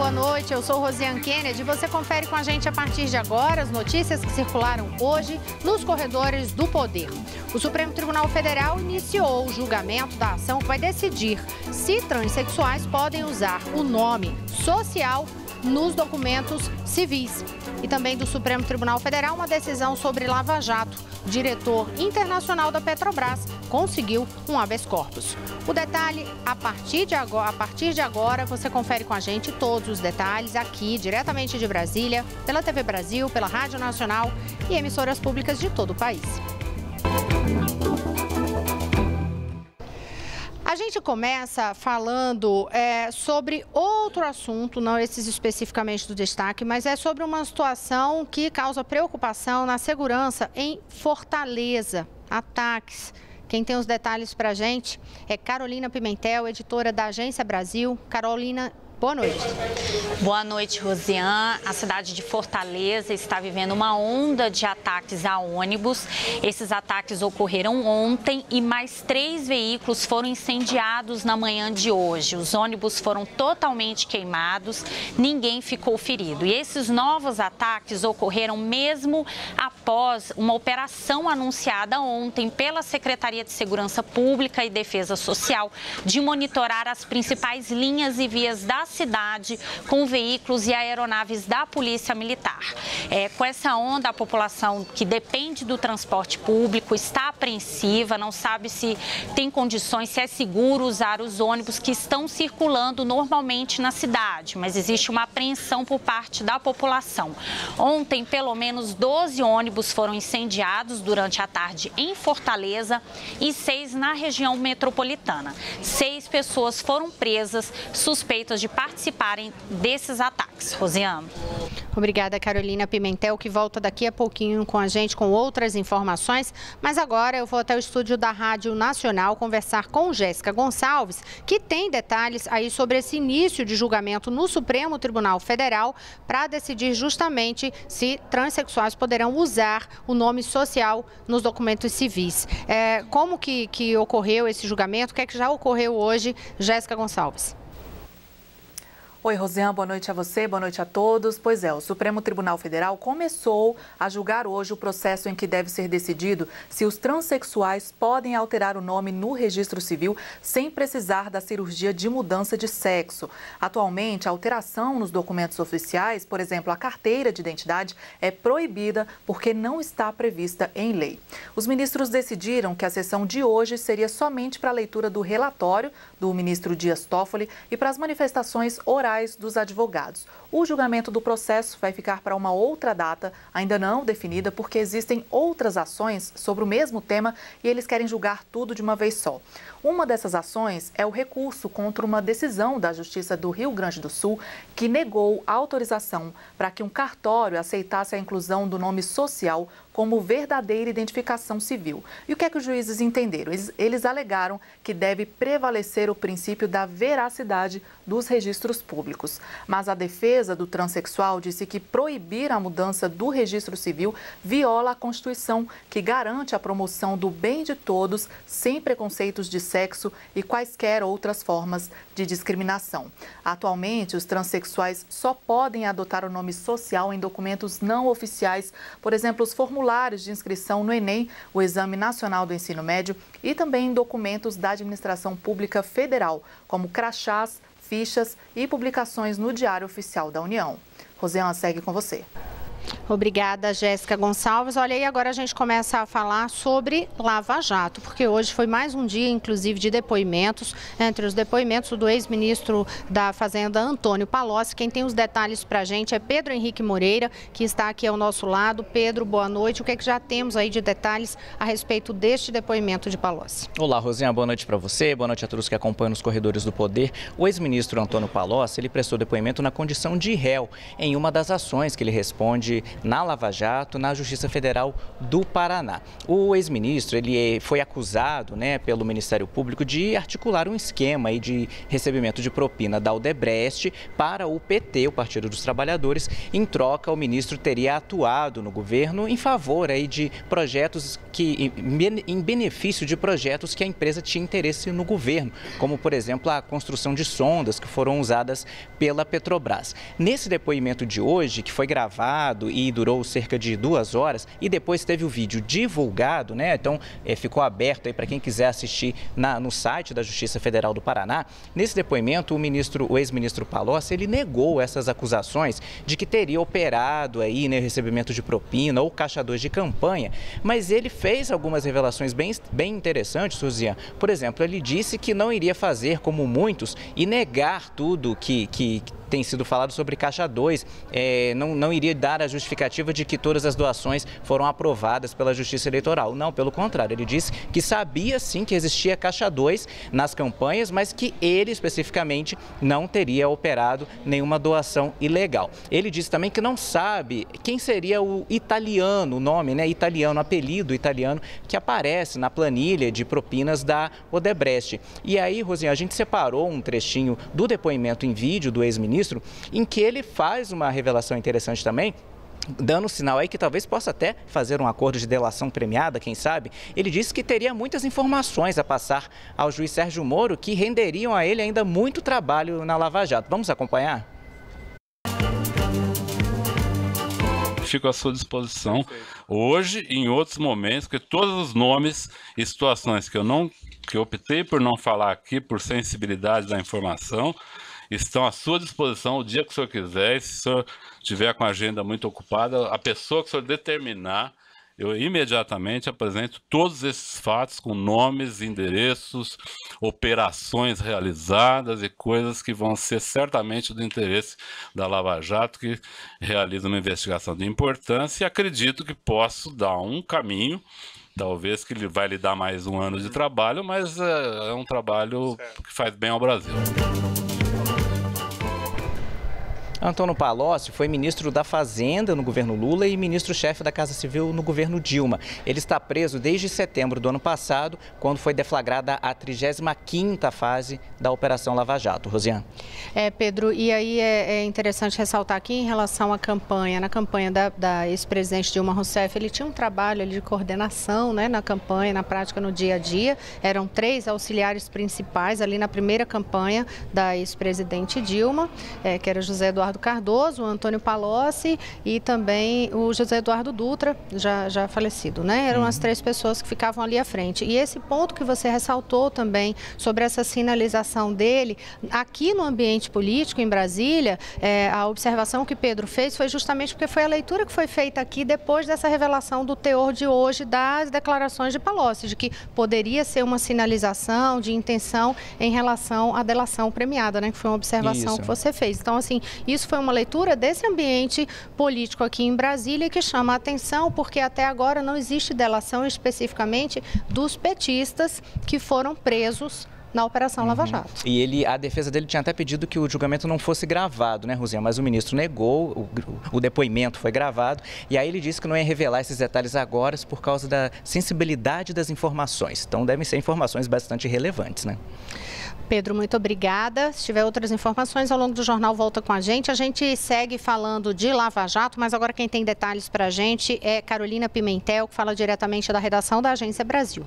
boa noite. Eu sou Rosiane Kennedy e você confere com a gente a partir de agora as notícias que circularam hoje nos corredores do poder. O Supremo Tribunal Federal iniciou o julgamento da ação que vai decidir se transexuais podem usar o nome social nos documentos civis. E também do Supremo Tribunal Federal uma decisão sobre Lava Jato. O diretor internacional da Petrobras conseguiu um habeas corpus. O detalhe, a partir de agora, você confere com a gente todos os detalhes aqui, diretamente de Brasília, pela TV Brasil, pela Rádio Nacional e emissoras públicas de todo o país. A gente começa falando sobre outro assunto, não esses especificamente do destaque, mas é sobre uma situação que causa preocupação na segurança em Fortaleza. Ataques. Quem tem os detalhes para a gente é Carolina Pimentel, editora da Agência Brasil. Carolina, boa noite. Boa noite, Rosiane. A cidade de Fortaleza está vivendo uma onda de ataques a ônibus. Esses ataques ocorreram ontem e mais 3 veículos foram incendiados na manhã de hoje. Os ônibus foram totalmente queimados, ninguém ficou ferido. E esses novos ataques ocorreram mesmo após uma operação anunciada ontem pela Secretaria de Segurança Pública e Defesa Social de monitorar as principais linhas e vias da cidade com veículos e aeronaves da Polícia Militar. Com essa onda, a população que depende do transporte público está apreensiva, não sabe se tem condições, se é seguro usar os ônibus que estão circulando normalmente na cidade, mas existe uma apreensão por parte da população. Ontem, pelo menos 12 ônibus foram incendiados durante a tarde em Fortaleza e 6 na região metropolitana. 6 pessoas foram presas, suspeitas de participarem desses ataques. Rosiane. Obrigada, Carolina Pimentel, que volta daqui a pouquinho com a gente com outras informações. Mas agora eu vou até o estúdio da Rádio Nacional conversar com Jéssica Gonçalves, que tem detalhes aí sobre esse início de julgamento no Supremo Tribunal Federal para decidir justamente se transexuais poderão usar o nome social nos documentos civis. Como que ocorreu esse julgamento? O que é que já ocorreu hoje? Jéssica Gonçalves. Oi, Rosiane, boa noite a você, boa noite a todos. Pois é, o Supremo Tribunal Federal começou a julgar hoje o processo em que deve ser decidido se os transexuais podem alterar o nome no registro civil sem precisar da cirurgia de mudança de sexo. Atualmente, a alteração nos documentos oficiais, por exemplo, a carteira de identidade, é proibida porque não está prevista em lei. Os ministros decidiram que a sessão de hoje seria somente para a leitura do relatório do ministro Dias Toffoli e para as manifestações orais dos advogados. O julgamento do processo vai ficar para uma outra data, ainda não definida, porque existem outras ações sobre o mesmo tema e eles querem julgar tudo de uma vez só. Uma dessas ações é o recurso contra uma decisão da Justiça do Rio Grande do Sul que negou a autorização para que um cartório aceitasse a inclusão do nome social como verdadeira identificação civil. E o que é que os juízes entenderam? Eles alegaram que deve prevalecer o princípio da veracidade dos registros públicos. Mas a defesa do transexual disse que proibir a mudança do registro civil viola a Constituição, que garante a promoção do bem de todos, sem preconceitos de sexo e quaisquer outras formas de discriminação. Atualmente, os transexuais só podem adotar o nome social em documentos não oficiais, por exemplo, os formulários de inscrição no Enem, o Exame Nacional do Ensino Médio, e também em documentos da Administração Pública Federal, como crachás, fichas e publicações no Diário Oficial da União. Rosiane, segue com você. Obrigada, Jéssica Gonçalves. Olha, e agora a gente começa a falar sobre Lava Jato, porque hoje foi mais um dia, inclusive, de depoimentos. Entre os depoimentos do ex-ministro da Fazenda, Antônio Palocci. Quem tem os detalhes para a gente é Pedro Henrique Moreira, que está aqui ao nosso lado. Pedro, boa noite. O que é que já temos aí de detalhes a respeito deste depoimento de Palocci? Olá, Rosiane, boa noite para você, boa noite a todos que acompanham nos corredores do poder. O ex-ministro Antônio Palocci, ele prestou depoimento na condição de réu em uma das ações que ele responde na Lava Jato, na Justiça Federal do Paraná. O ex-ministro, ele foi acusado, né, pelo Ministério Público de articular um esquema aí de recebimento de propina da Odebrecht para o PT, o Partido dos Trabalhadores. Em troca, o ministro teria atuado no governo em favor aí de projetos em benefício de projetos que a empresa tinha interesse no governo, como, por exemplo, a construção de sondas que foram usadas pela Petrobras. Nesse depoimento de hoje, que foi gravado e durou cerca de 2 horas, e depois teve o vídeo divulgado, né? Então, ficou aberto aí para quem quiser assistir no site da Justiça Federal do Paraná. Nesse depoimento, o ex-ministro Palocci, ele negou essas acusações de que teria operado aí, né, recebimento de propina ou caixadores de campanha, mas ele fez algumas revelações bem interessantes, Rosiane. Por exemplo, ele disse que não iria fazer como muitos e negar tudo que tem sido falado sobre Caixa 2, não iria dar a justificativa de que todas as doações foram aprovadas pela Justiça Eleitoral. Não, pelo contrário, ele disse que sabia sim que existia Caixa 2 nas campanhas, mas que ele especificamente não teria operado nenhuma doação ilegal. Ele disse também que não sabe quem seria o italiano, o nome, né, italiano, apelido italiano que aparece na planilha de propinas da Odebrecht. E aí, Rosiane, a gente separou um trechinho do depoimento em vídeo do ex-ministro, em que ele faz uma revelação interessante também, dando sinal aí que talvez possa até fazer um acordo de delação premiada, quem sabe. Ele disse que teria muitas informações a passar ao juiz Sérgio Moro que renderiam a ele ainda muito trabalho na Lava Jato. Vamos acompanhar? Fico à sua disposição hoje e em outros momentos, porque todos os nomes e situações que eu optei por não falar aqui, por sensibilidade da informação, estão à sua disposição o dia que o senhor quiser. E se o senhor estiver com a agenda muito ocupada, a pessoa que o senhor determinar, eu imediatamente apresento todos esses fatos com nomes, endereços, operações realizadas e coisas que vão ser certamente do interesse da Lava Jato, que realiza uma investigação de importância, e acredito que posso dar um caminho. Talvez que ele vai lhe dar mais um ano de trabalho, mas é um trabalho que faz bem ao Brasil. Antônio Palocci foi ministro da Fazenda no governo Lula e ministro-chefe da Casa Civil no governo Dilma. Ele está preso desde setembro do ano passado, quando foi deflagrada a 35ª fase da Operação Lava Jato. Rosiane. Pedro, e aí é interessante ressaltar aqui em relação à campanha, na campanha da ex-presidente Dilma Rousseff, ele tinha um trabalho ali de coordenação, né, na campanha, na prática, no dia a dia. Eram 3 auxiliares principais ali na primeira campanha da ex-presidente Dilma, que era José Eduardo Cardoso, o Antônio Palocci e também o José Eduardo Dutra, já falecido, né? Eram as 3 pessoas que ficavam ali à frente. E esse ponto que você ressaltou também sobre essa sinalização dele, aqui no ambiente político em Brasília, a observação que Pedro fez foi justamente porque foi a leitura que foi feita aqui depois dessa revelação do teor de hoje das declarações de Palocci, de que poderia ser uma sinalização de intenção em relação à delação premiada, né? Que foi uma observação que você fez. Então, assim, isso foi uma leitura desse ambiente político aqui em Brasília que chama a atenção porque até agora não existe delação especificamente dos petistas que foram presos na Operação Lava Jato. E a defesa dele tinha até pedido que o julgamento não fosse gravado, né, Rosiane? Mas o ministro negou, o depoimento foi gravado, e aí ele disse que não ia revelar esses detalhes agora por causa da sensibilidade das informações. Então devem ser informações bastante relevantes, né? Pedro, muito obrigada. Se tiver outras informações ao longo do jornal, volta com a gente. A gente segue falando de Lava Jato, mas agora quem tem detalhes para a gente é Carolina Pimentel, que fala diretamente da redação da Agência Brasil.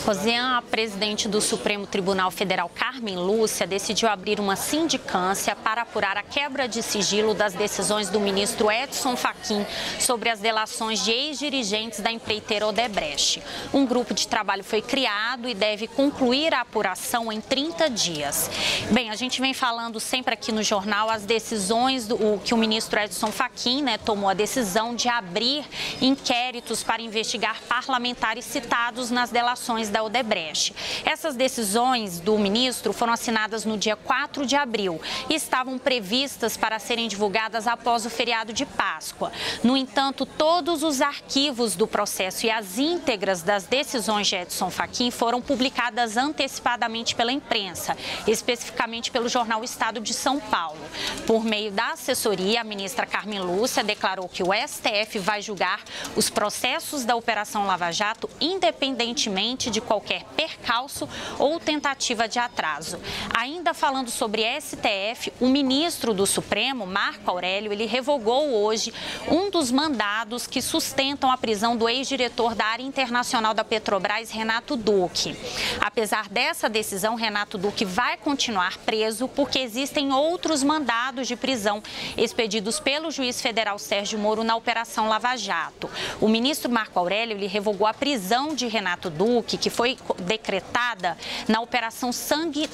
Rosiane, a presidente do Supremo Tribunal Federal, Carmen Lúcia, decidiu abrir uma sindicância para apurar a quebra de sigilo das decisões do ministro Edson Fachin sobre as delações de ex-dirigentes da empreiteira Odebrecht. Um grupo de trabalho foi criado e deve concluir a apuração em 30 dias. Bem, a gente vem falando sempre aqui no jornal as decisões que o ministro Edson Fachin, tomou a decisão de abrir inquéritos para investigar parlamentares citados nas delações da Odebrecht. Essas decisões do ministro foram assinadas no dia 4 de abril e estavam previstas para serem divulgadas após o feriado de Páscoa. No entanto, todos os arquivos do processo e as íntegras das decisões de Edson Fachin foram publicadas antecipadamente pela imprensa, especificamente pelo jornal Estado de São Paulo. Por meio da assessoria, a ministra Carmen Lúcia declarou que o STF vai julgar os processos da Operação Lava Jato independentemente de qualquer percalço ou tentativa de atraso. Ainda falando sobre STF, o ministro do Supremo, Marco Aurélio, ele revogou hoje um dos mandados que sustentam a prisão do ex-diretor da área internacional da Petrobras, Renato Duque. Apesar dessa decisão, Renato Duque vai continuar preso porque existem outros mandados de prisão expedidos pelo juiz federal Sérgio Moro na Operação Lava Jato. O ministro Marco Aurélio ele revogou a prisão de Renato Duque, que foi decretada na Operação Sangue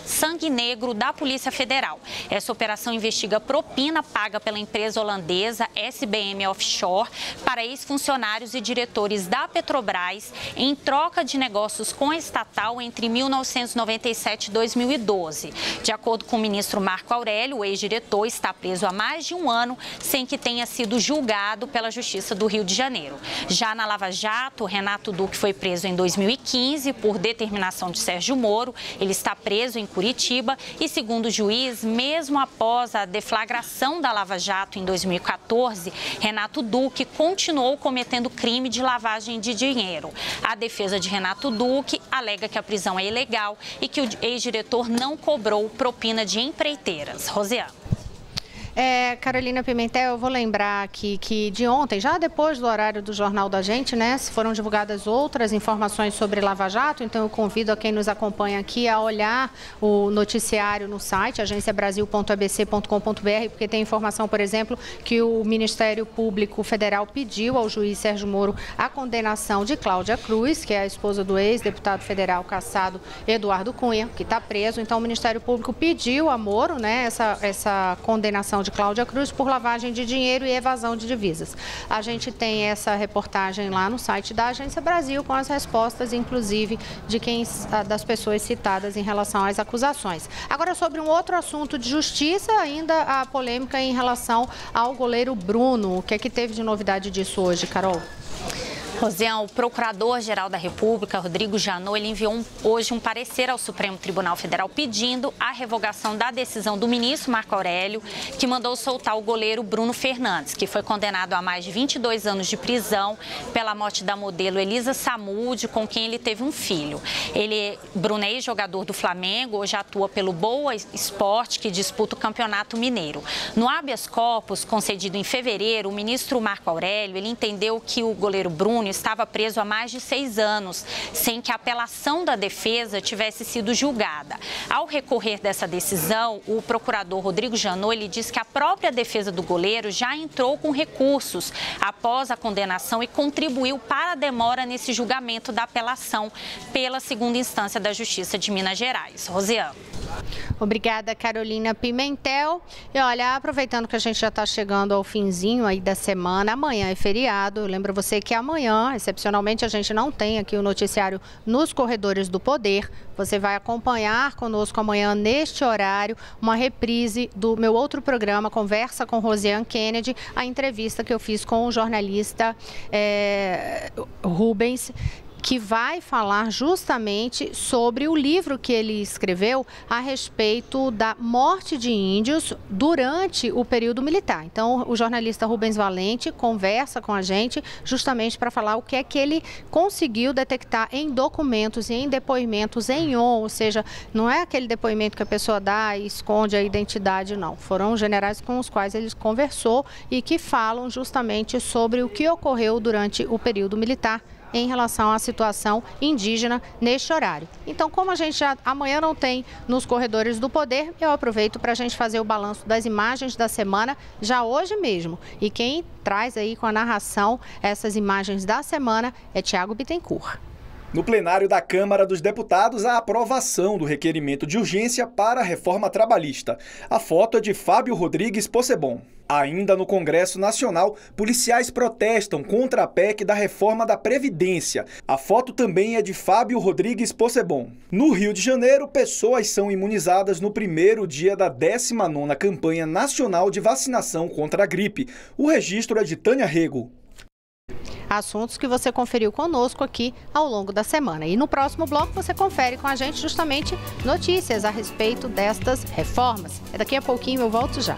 Negro da Polícia Federal. Essa operação investiga propina paga pela empresa holandesa SBM Offshore para ex-funcionários e diretores da Petrobras em troca de negócios com a estatal entre 1997 e 2012. De acordo com o ministro Marco Aurélio, o ex-diretor está preso há mais de um ano sem que tenha sido julgado pela Justiça do Rio de Janeiro. Já na Lava Jato, Renato Duque foi preso em 2015 por determinação de Sérgio Moro. Ele está preso em Curitiba e, segundo o juiz, mesmo após a deflagração da Lava Jato em 2014, Renato Duque continuou cometendo crime de lavagem de dinheiro. A defesa de Renato Duque alega que a prisão é ilegal e que o ex-diretor não cobrou propina de empreiteiras. Rosiane. Carolina Pimentel, eu vou lembrar aqui que de ontem, já depois do horário do Jornal da Gente, né, foram divulgadas outras informações sobre Lava Jato, então eu convido a quem nos acompanha aqui a olhar o noticiário no site, agenciabrasil.abc.com.br, porque tem informação, por exemplo, que o Ministério Público Federal pediu ao juiz Sérgio Moro a condenação de Cláudia Cruz, que é a esposa do ex-deputado federal cassado Eduardo Cunha, que está preso. Então o Ministério Público pediu a Moro, né, essa condenação de Cláudia Cruz por lavagem de dinheiro e evasão de divisas. A gente tem essa reportagem lá no site da Agência Brasil com as respostas, inclusive, das pessoas citadas em relação às acusações. Agora, sobre um outro assunto de justiça, ainda a polêmica em relação ao goleiro Bruno. O que é que teve de novidade disso hoje, Carol? Rosiane, o Procurador-Geral da República, Rodrigo Janot, ele enviou hoje um parecer ao Supremo Tribunal Federal pedindo a revogação da decisão do ministro Marco Aurélio, que mandou soltar o goleiro Bruno Fernandes, que foi condenado a mais de 22 anos de prisão pela morte da modelo Elisa Samúdio, com quem ele teve um filho. Bruno é ex-jogador do Flamengo, hoje atua pelo Boa Esporte, que disputa o Campeonato Mineiro. No habeas corpus, concedido em fevereiro, o ministro Marco Aurélio, ele entendeu que o goleiro Bruno estava preso há mais de 6 anos, sem que a apelação da defesa tivesse sido julgada. Ao recorrer dessa decisão, o procurador Rodrigo Janot, ele disse que a própria defesa do goleiro já entrou com recursos após a condenação e contribuiu para a demora nesse julgamento da apelação pela segunda instância da Justiça de Minas Gerais. Rosiane. Obrigada, Carolina Pimentel. E olha, aproveitando que a gente já está chegando ao finzinho aí da semana, amanhã é feriado. Eu lembro você que amanhã, excepcionalmente, a gente não tem aqui o noticiário Nos Corredores do Poder. Você vai acompanhar conosco amanhã, neste horário, uma reprise do meu outro programa, Conversa com Rosiane Kennedy, a entrevista que eu fiz com o jornalista Rubens, que vai falar justamente sobre o livro que ele escreveu a respeito da morte de índios durante o período militar. Então, o jornalista Rubens Valente conversa com a gente justamente para falar o que é que ele conseguiu detectar em documentos e em depoimentos em on, ou seja, não é aquele depoimento que a pessoa dá e esconde a identidade, não. Foram generais com os quais ele conversou e que falam justamente sobre o que ocorreu durante o período militar em relação à situação indígena neste horário. Então, como a gente já amanhã não tem Nos Corredores do Poder, eu aproveito para a gente fazer o balanço das imagens da semana já hoje mesmo. E quem traz aí com a narração essas imagens da semana é Tiago Bittencourt. No plenário da Câmara dos Deputados, a aprovação do requerimento de urgência para a reforma trabalhista. A foto é de Fábio Rodrigues Possebon. Ainda no Congresso Nacional, policiais protestam contra a PEC da reforma da Previdência. A foto também é de Fábio Rodrigues Possebon. No Rio de Janeiro, pessoas são imunizadas no primeiro dia da 19ª campanha nacional de vacinação contra a gripe. O registro é de Tânia Rego. Assuntos que você conferiu conosco aqui ao longo da semana. E no próximo bloco você confere com a gente justamente notícias a respeito destas reformas. Daqui a pouquinho eu volto já.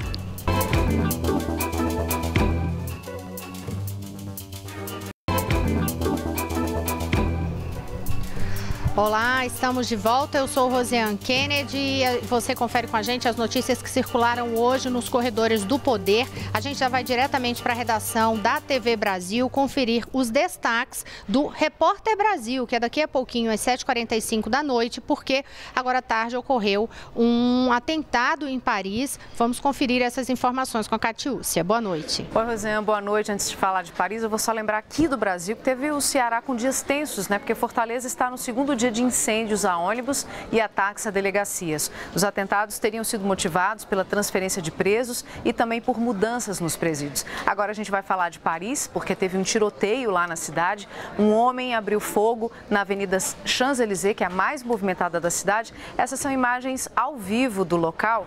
Olá, estamos de volta. Eu sou Rosiane Kennedy e você confere com a gente as notícias que circularam hoje nos corredores do Poder. A gente já vai diretamente para a redação da TV Brasil conferir os destaques do Repórter Brasil, que é daqui a pouquinho às 7h45 da noite, porque agora à tarde ocorreu um atentado em Paris. Vamos conferir essas informações com a Catiúcia. Boa noite. Oi, Rosiane, boa noite. Antes de falar de Paris, eu vou só lembrar aqui do Brasil que teve o Ceará com dias tensos, né? Porque Fortaleza está no segundo dia de incêndios a ônibus e ataques a delegacias. Os atentados teriam sido motivados pela transferência de presos e também por mudanças nos presídios. Agora a gente vai falar de Paris, porque teve um tiroteio lá na cidade. Um homem abriu fogo na Avenida Champs-Élysées, que é a mais movimentada da cidade. Essas são imagens ao vivo do local.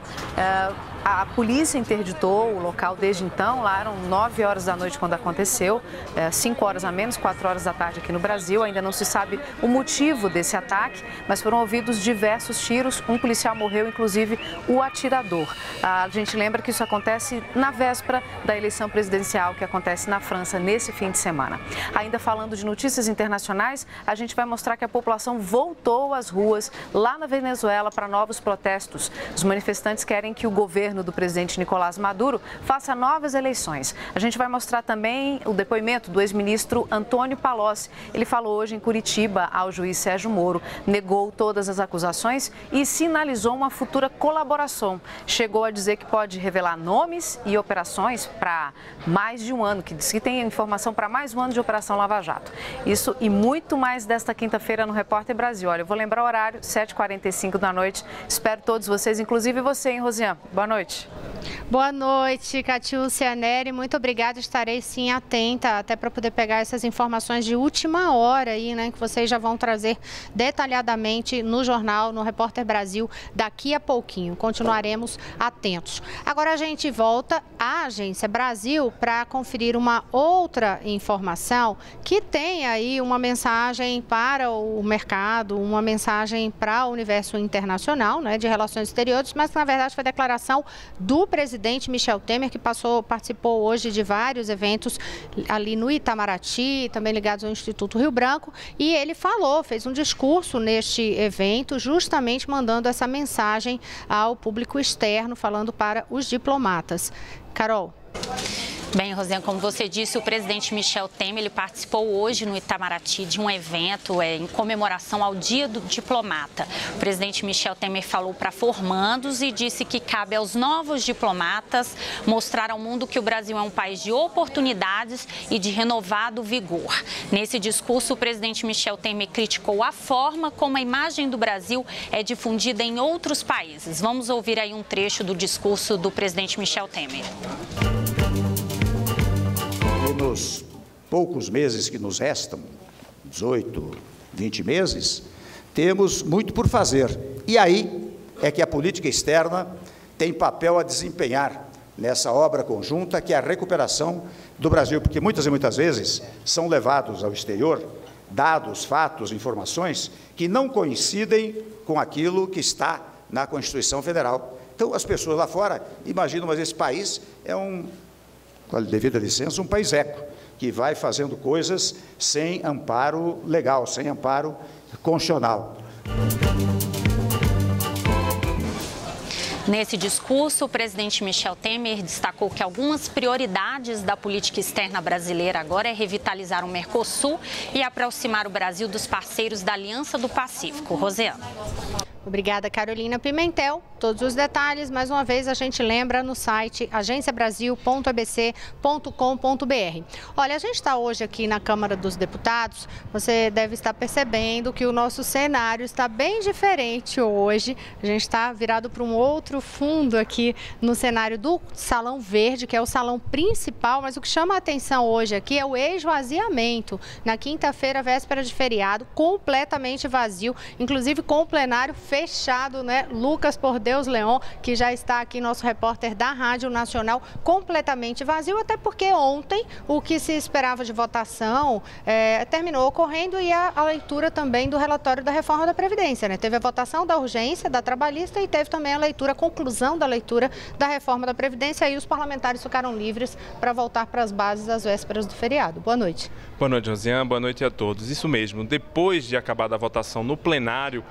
A polícia interditou o local desde então. Lá eram 9 horas da noite quando aconteceu, 5 horas a menos, 4 horas da tarde aqui no Brasil. Ainda não se sabe o motivo desse ataque, mas foram ouvidos diversos tiros. Um policial morreu, inclusive o atirador. A gente lembra que isso acontece na véspera da eleição presidencial que acontece na França nesse fim de semana. Ainda falando de notícias internacionais, a gente vai mostrar que a população voltou às ruas lá na Venezuela para novos protestos. Os manifestantes querem que o governo do presidente Nicolás Maduro faça novas eleições. A gente vai mostrar também o depoimento do ex-ministro Antônio Palocci. Ele falou hoje em Curitiba ao juiz Sérgio Moro, negou todas as acusações e sinalizou uma futura colaboração. Chegou a dizer que pode revelar nomes e operações para mais de um ano, que diz que tem informação para mais um ano de Operação Lava Jato. Isso e muito mais desta quinta-feira no Repórter Brasil. Olha, eu vou lembrar o horário, 7h45 da noite. Espero todos vocês, inclusive você, hein, Rosiane? Boa noite. Boa noite, Catiúcia Neri. Muito obrigada. Estarei sim atenta até para poder pegar essas informações de última hora aí, né, que vocês já vão trazer detalhadamente no jornal, no Repórter Brasil, daqui a pouquinho. Continuaremos atentos. Agora a gente volta à Agência Brasil para conferir uma outra informação que tem aí uma mensagem para o mercado, uma mensagem para o universo internacional, né, de relações exteriores, mas que na verdade foi declaração do presidente Michel Temer, que participou hoje de vários eventos ali no Itamaraty, também ligados ao Instituto Rio Branco, e ele fez um discurso neste evento, justamente mandando essa mensagem ao público externo, falando para os diplomatas. Carol. Bem, Rosiane, como você disse, o presidente Michel Temer ele participou hoje no Itamaraty de um evento em comemoração ao Dia do Diplomata. O presidente Michel Temer falou para formandos e disse que cabe aos novos diplomatas mostrar ao mundo que o Brasil é um país de oportunidades e de renovado vigor. Nesse discurso, o presidente Michel Temer criticou a forma como a imagem do Brasil é difundida em outros países. Vamos ouvir aí um trecho do discurso do presidente Michel Temer. Nos poucos meses que nos restam, 18, 20 meses, temos muito por fazer. E aí é que a política externa tem papel a desempenhar nessa obra conjunta, que é a recuperação do Brasil, porque muitas e muitas vezes são levados ao exterior dados, fatos, informações que não coincidem com aquilo que está na Constituição Federal. Então, as pessoas lá fora imaginam, mas esse país é com a devida licença, um país eco, que vai fazendo coisas sem amparo legal, sem amparo constitucional. Nesse discurso, o presidente Michel Temer destacou que algumas prioridades da política externa brasileira agora é revitalizar o Mercosul e aproximar o Brasil dos parceiros da Aliança do Pacífico. Rosiane. Obrigada, Carolina Pimentel. Todos os detalhes, mais uma vez, a gente lembra no site agenciabrasil.abc.com.br. Olha, a gente está hoje aqui na Câmara dos Deputados. Você deve estar percebendo que o nosso cenário está bem diferente hoje. A gente está virado para um outro fundo aqui no cenário do Salão Verde, que é o salão principal, mas o que chama a atenção hoje aqui é o esvaziamento. Na quinta-feira, véspera de feriado, completamente vazio, inclusive com o plenário fechado, né? Lucas Por Deus Leon, que já está aqui, nosso repórter da Rádio Nacional, completamente vazio, até porque ontem o que se esperava de votação terminou ocorrendo e a leitura também do relatório da reforma da Previdência, né? Teve a votação da urgência, da trabalhista e teve também a conclusão da leitura da reforma da Previdência e os parlamentares ficaram livres para voltar para as bases às vésperas do feriado. Boa noite. Boa noite, Rosiane. Boa noite a todos. Isso mesmo, depois de acabar a votação no plenário,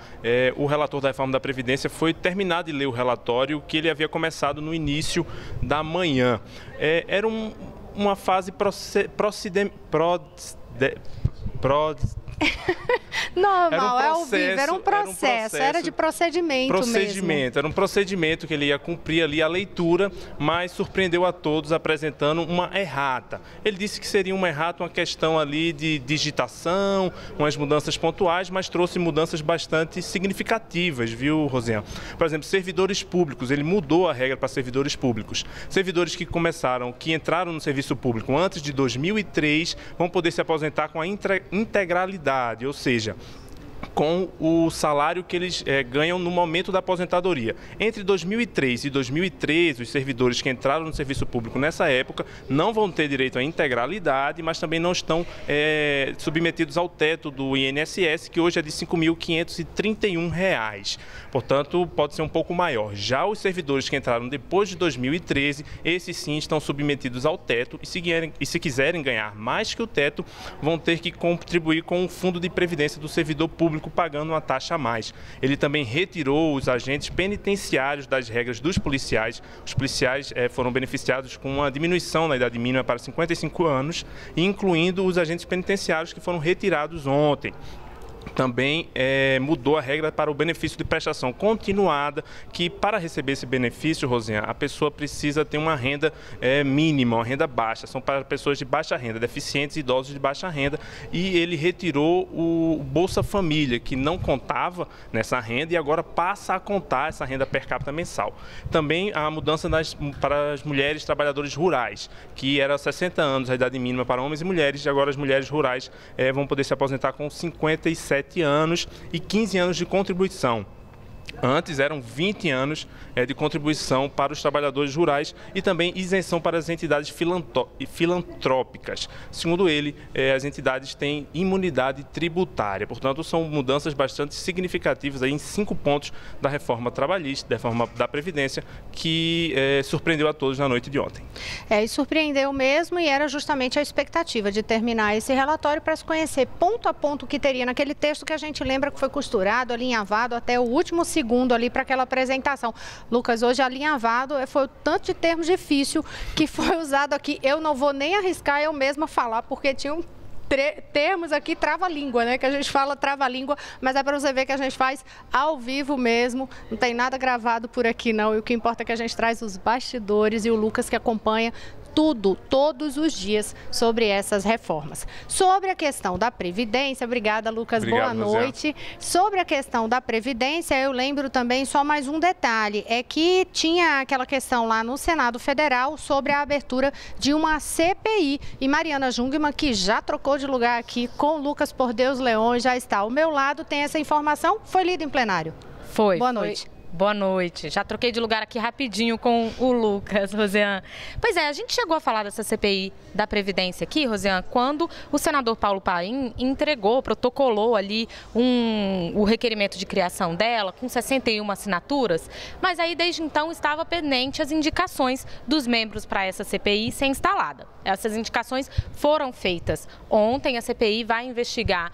o relator da reforma da Previdência foi terminar de ler o relatório que ele havia começado no início da manhã. Era uma fase normal, é ao vivo, era um processo, era de procedimento mesmo. Era um procedimento que ele ia cumprir ali a leitura, mas surpreendeu a todos apresentando uma errata. Ele disse que seria uma errata, uma questão ali de digitação, umas mudanças pontuais, mas trouxe mudanças bastante significativas, viu, Rosiane? Por exemplo, servidores públicos, ele mudou a regra para servidores públicos. Servidores que entraram no serviço público antes de 2003, vão poder se aposentar com a integralidade, ou seja, com o salário que eles ganham no momento da aposentadoria. Entre 2003 e 2013, os servidores que entraram no serviço público nessa época não vão ter direito à integralidade, mas também não estão submetidos ao teto do INSS, que hoje é de R$ 5.531. Portanto, pode ser um pouco maior. Já os servidores que entraram depois de 2013, esses sim estão submetidos ao teto e se quiserem ganhar mais que o teto, vão ter que contribuir com o fundo de previdência do servidor público, pagando uma taxa a mais. Ele também retirou os agentes penitenciários das regras dos policiais. Os policiais foram beneficiados com uma diminuição na idade mínima para 55 anos, incluindo os agentes penitenciários que foram retirados ontem. Também mudou a regra para o benefício de prestação continuada, que para receber esse benefício, Rosiane, a pessoa precisa ter uma renda mínima, uma renda baixa. São para pessoas de baixa renda, deficientes e idosos de baixa renda. E ele retirou o Bolsa Família, que não contava nessa renda e agora passa a contar essa renda per capita mensal. Também a mudança para as mulheres trabalhadoras rurais, que era 60 anos a idade mínima para homens e mulheres, e agora as mulheres rurais vão poder se aposentar com 57 anos e 15 anos de contribuição. Antes eram 20 anos de contribuição para os trabalhadores rurais e também isenção para as entidades filantrópicas. Segundo ele, as entidades têm imunidade tributária. Portanto, são mudanças bastante significativas aí em 5 pontos da reforma trabalhista, da reforma da Previdência, que surpreendeu a todos na noite de ontem. E surpreendeu mesmo, e era justamente a expectativa de terminar esse relatório para se conhecer ponto a ponto o que teria naquele texto que a gente lembra que foi costurado, alinhavado até o último segundo ali para aquela apresentação. Lucas, hoje alinhavado foi o tanto de termos difícil que foi usado aqui. Eu não vou nem arriscar eu mesma falar, porque tinha termos aqui trava-língua, né? Que a gente fala trava-língua, mas é para você ver que a gente faz ao vivo mesmo, não tem nada gravado por aqui não, e o que importa é que a gente traz os bastidores e o Lucas que acompanha tudo, todos os dias, sobre essas reformas. Sobre a questão da Previdência, obrigada, Lucas, boa noite. Sobre a questão da Previdência, eu lembro também só mais um detalhe, é que tinha aquela questão lá no Senado Federal sobre a abertura de uma CPI. E Mariana Jungmann, que já trocou de lugar aqui com Lucas Por Deus Leon, já está ao meu lado, tem essa informação, foi lida em plenário. Foi. Boa noite. Boa noite. Já troquei de lugar aqui rapidinho com o Lucas, Rosiane. Pois é, a gente chegou a falar dessa CPI da Previdência aqui, Rosiane, quando o senador Paulo Paim protocolou ali o requerimento de criação dela, com 61 assinaturas, mas aí desde então estava pendente as indicações dos membros para essa CPI ser instalada. Essas indicações foram feitas ontem. A CPI vai investigar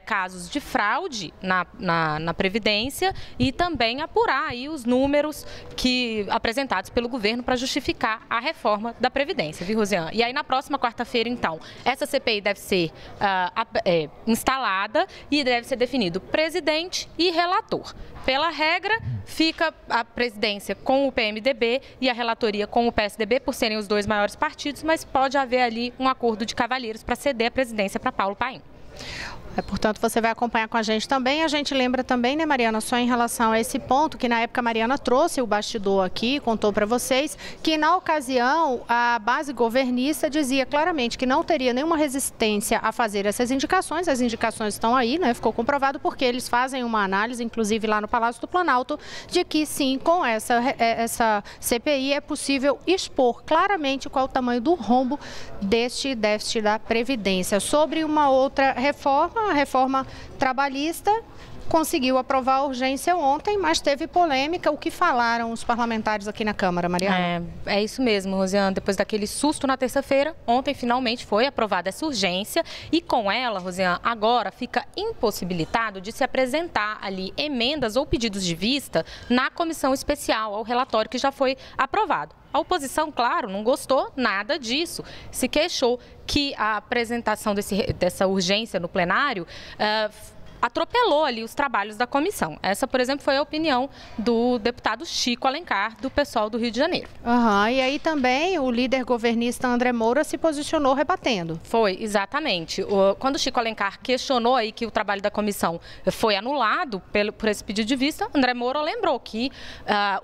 casos de fraude na Previdência e também apurar mostrar aí os números apresentados pelo governo para justificar a reforma da Previdência, viu, Rosiane? E aí, na próxima quarta-feira, então, essa CPI deve ser instalada e deve ser definido presidente e relator. Pela regra, fica a presidência com o PMDB e a relatoria com o PSDB, por serem os dois maiores partidos, mas pode haver ali um acordo de cavalheiros para ceder a presidência para Paulo Paim. Portanto, você vai acompanhar com a gente também. A gente lembra também, né, Mariana, só em relação a esse ponto, que na época a Mariana trouxe o bastidor aqui, contou para vocês, que na ocasião a base governista dizia claramente que não teria nenhuma resistência a fazer essas indicações. As indicações estão aí, né? Ficou comprovado porque eles fazem uma análise, inclusive lá no Palácio do Planalto, de que sim, com essa CPI é possível expor claramente qual é o tamanho do rombo deste déficit da Previdência. Sobre uma outra reforma, a reforma trabalhista, conseguiu aprovar a urgência ontem, mas teve polêmica. O que falaram os parlamentares aqui na Câmara, Mariana? É isso mesmo, Rosiane. Depois daquele susto na terça-feira, ontem finalmente foi aprovada essa urgência e com ela, Rosiane, agora fica impossibilitado de se apresentar ali emendas ou pedidos de vista na comissão especial ao relatório que já foi aprovado. A oposição, claro, não gostou nada disso. Se queixou que a apresentação dessa urgência no plenário atropelou ali os trabalhos da comissão. Essa, por exemplo, foi a opinião do deputado Chico Alencar, do PSOL do Rio de Janeiro. E aí também o líder governista André Moura se posicionou rebatendo. Foi, exatamente. Quando o Chico Alencar questionou aí que o trabalho da comissão foi anulado por esse pedido de vista, André Moura lembrou que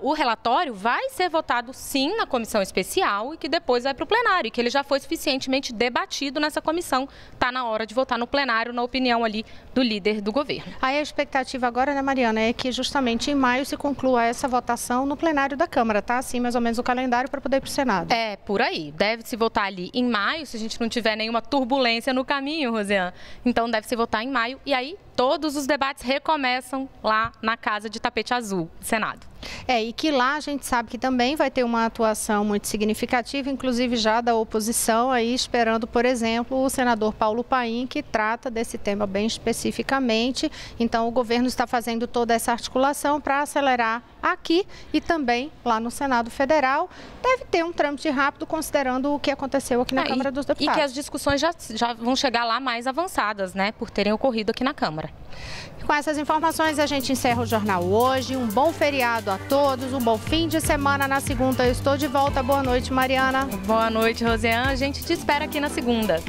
o relatório vai ser votado sim na comissão especial e que depois vai para o plenário, e que ele já foi suficientemente debatido nessa comissão. Está na hora de votar no plenário, na opinião ali do líder do governo. Aí a expectativa agora, né, Mariana, é que justamente em maio se conclua essa votação no plenário da Câmara, tá? Assim, mais ou menos o calendário para poder ir para o Senado. É, por aí. Deve se votar ali em maio, se a gente não tiver nenhuma turbulência no caminho, Rosiane. Então deve se votar em maio e aí todos os debates recomeçam lá na Casa de Tapete Azul, Senado. E que lá a gente sabe que também vai ter uma atuação muito significativa, inclusive já da oposição, aí esperando, por exemplo, o senador Paulo Paim, que trata desse tema bem especificamente. Então, o governo está fazendo toda essa articulação para acelerar aqui e também lá no Senado Federal. Deve ter um trâmite rápido, considerando o que aconteceu aqui na Câmara dos Deputados. E que as discussões já vão chegar lá mais avançadas, né, por terem ocorrido aqui na Câmara. Com essas informações, a gente encerra o jornal hoje. Um bom feriado a todos, um bom fim de semana. Na segunda eu estou de volta. Boa noite, Mariana. Boa noite, Rosiane. A gente te espera aqui na segunda.